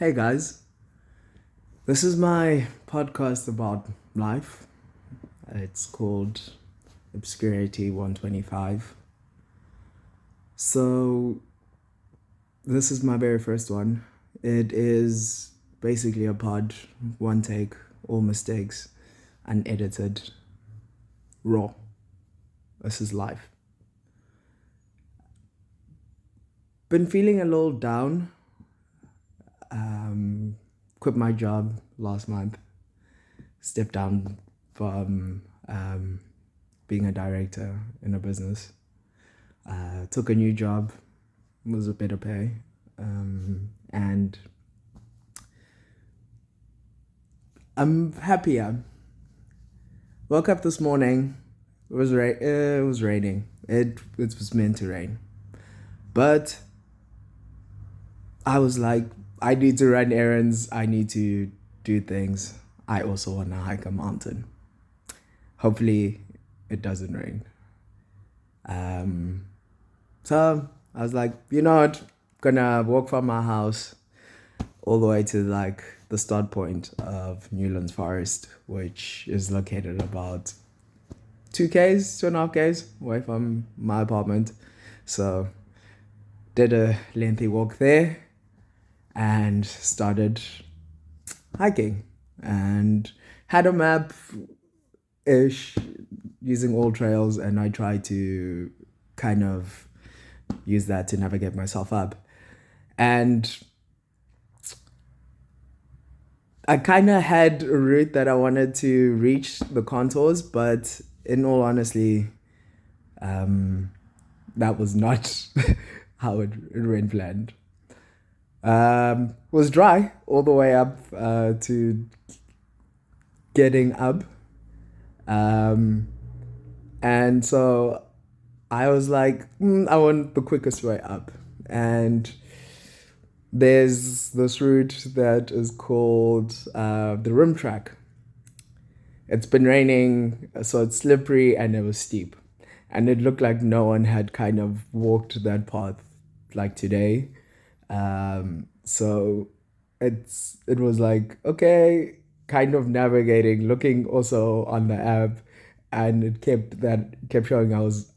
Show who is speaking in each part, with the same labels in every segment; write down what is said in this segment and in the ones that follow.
Speaker 1: Hey guys, this is my podcast about life. It's called Obscurity 125. So, this is my very first one. It is basically a pod, one take, all mistakes, unedited, raw. This is life. Been feeling a little down. Quit my job last month. Stepped down from being a director in a business. Took a new job, was a better pay, and I'm happier. Woke up this morning. It was raining. It was meant to rain, but I was like, I need to run errands. I need to do things. I also want to hike a mountain. Hopefully, it doesn't rain. So I was like, you know what? Gonna walk from my house all the way to like the start point of Newlands Forest, which is located about 2 Ks, 2.5 Ks away from my apartment. So did a lengthy walk there and started hiking and had a map ish using all trails, and I tried to kind of use that to navigate myself up. And I kind of had a route that I wanted to reach the contours, but in all honesty, that was not how it went planned. Was dry all the way up to getting up. And so I was like, I want the quickest way up. And there's this route that is called the rim track. It's been raining, so it's slippery and it was steep. And it looked like no one had kind of walked that path like today. So it was like, okay, kind of navigating, looking also on the app, and it kept showing I was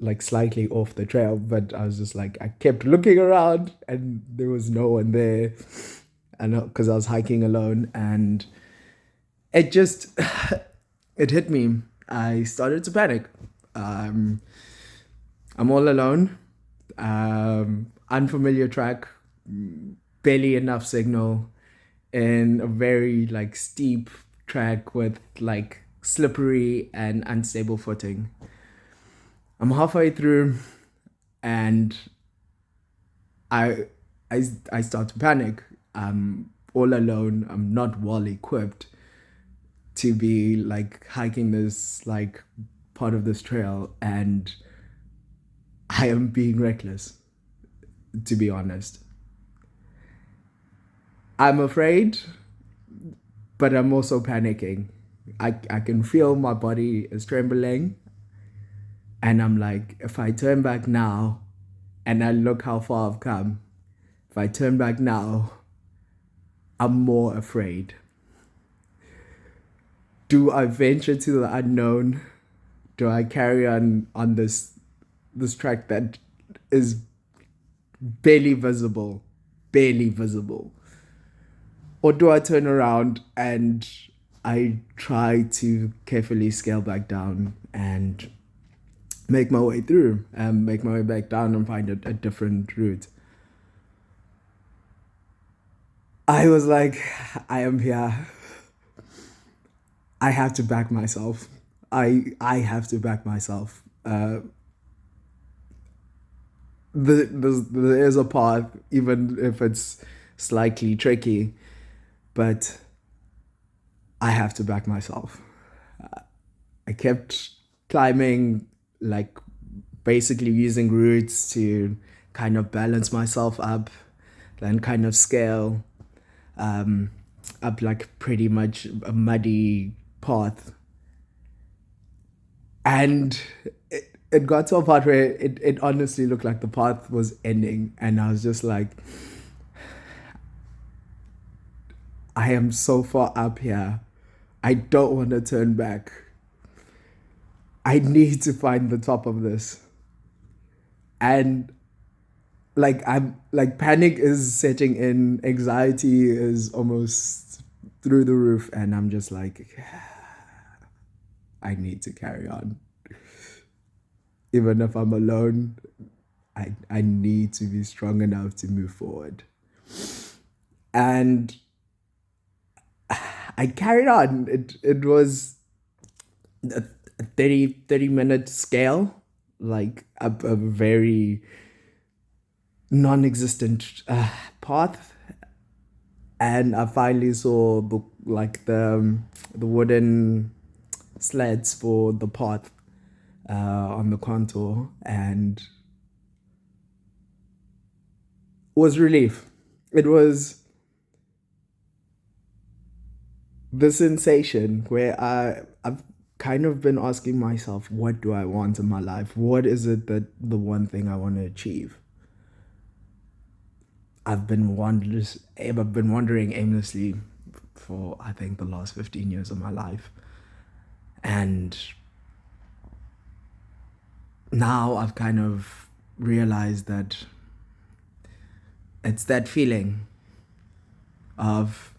Speaker 1: like slightly off the trail, but I was just like, I kept looking around and there was no one there, and because I was hiking alone, and it just it hit me. I started to panic. I'm all alone, unfamiliar track, barely enough signal, in a very like steep track with like slippery and unstable footing. I'm halfway through, and I I start to panic. I'm all alone. I'm not well equipped to be like hiking this like part of this trail, and I am being reckless, to be honest. I'm afraid, but I'm also panicking. I can feel my body is trembling, and I'm like, if I turn back now and I look how far I've come, if I turn back now, I'm more afraid. Do I venture to the unknown? Do I carry on this track that is barely visible, barely visible? Or do I turn around and I try to carefully scale back down and make my way through and make my way back down and find a different route? I was like, I am here. I have to back myself. I have to back myself. There is a path, even if it's slightly tricky, but I have to back myself. I kept climbing, like basically using routes to kind of balance myself up, then kind of scale up like pretty much a muddy path. And it got to a part where it honestly looked like the path was ending, and I was just like, I am so far up here. I don't want to turn back. I need to find the top of this. And like I'm like panic is setting in, anxiety is almost through the roof, and I'm just like, I need to carry on. Even if I'm alone, I need to be strong enough to move forward. And I carried on. It was a 30 minute scale, like a very non-existent path, and I finally saw the wooden sleds for the path on the contour, and was relief. It was the sensation where I've kind of been asking myself, what do I want in my life? What is it that the one thing I want to achieve? I've been wandering aimlessly for I think the last 15 years of my life. And now I've kind of realized that it's that feeling of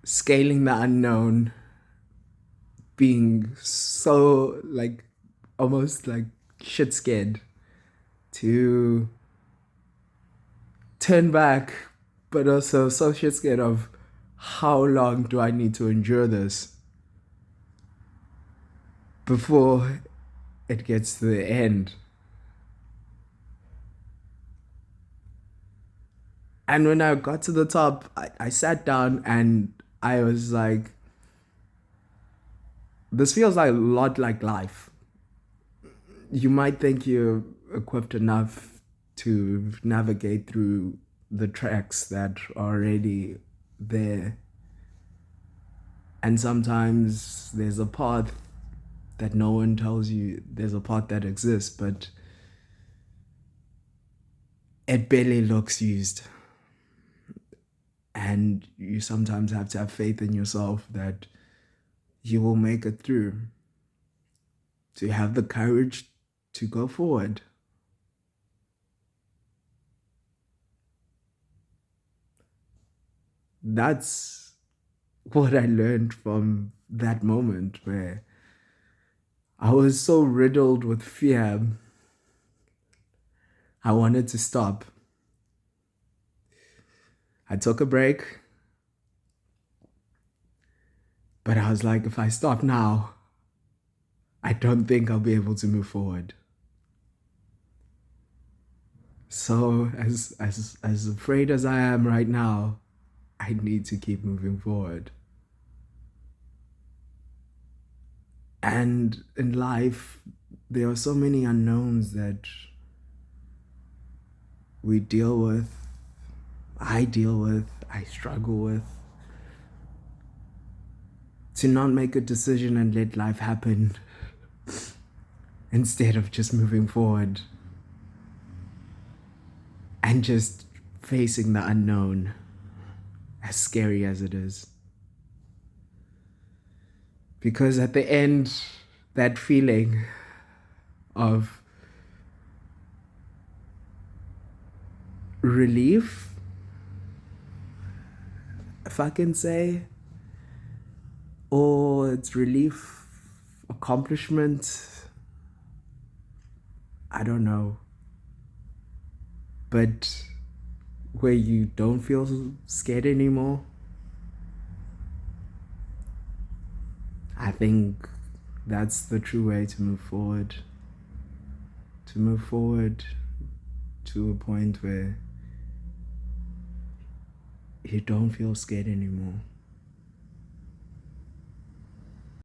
Speaker 1: scaling the unknown, being so like almost like shit scared to turn back, but also so shit scared of how long do I need to endure this before it gets to the end. And when I got to the top, I sat down and I was like, this feels like a lot like life. You might think you're equipped enough to navigate through the tracks that are already there. And sometimes there's a path that no one tells you there's a path that exists, but it barely looks used. And you sometimes have to have faith in yourself that you will make it through, to have the courage to go forward. That's what I learned from that moment where I was so riddled with fear. I wanted to stop. I took a break, but I was like, if I stop now, I don't think I'll be able to move forward. So as afraid as I am right now, I need to keep moving forward. And in life, there are so many unknowns that we deal with, I struggle with. To not make a decision and let life happen instead of just moving forward and just facing the unknown, as scary as it is. Because at the end, that feeling of relief, if I can say, or it's relief, accomplishment, I don't know. But where you don't feel scared anymore, I think that's the true way to move forward. To move forward to a point where you don't feel scared anymore.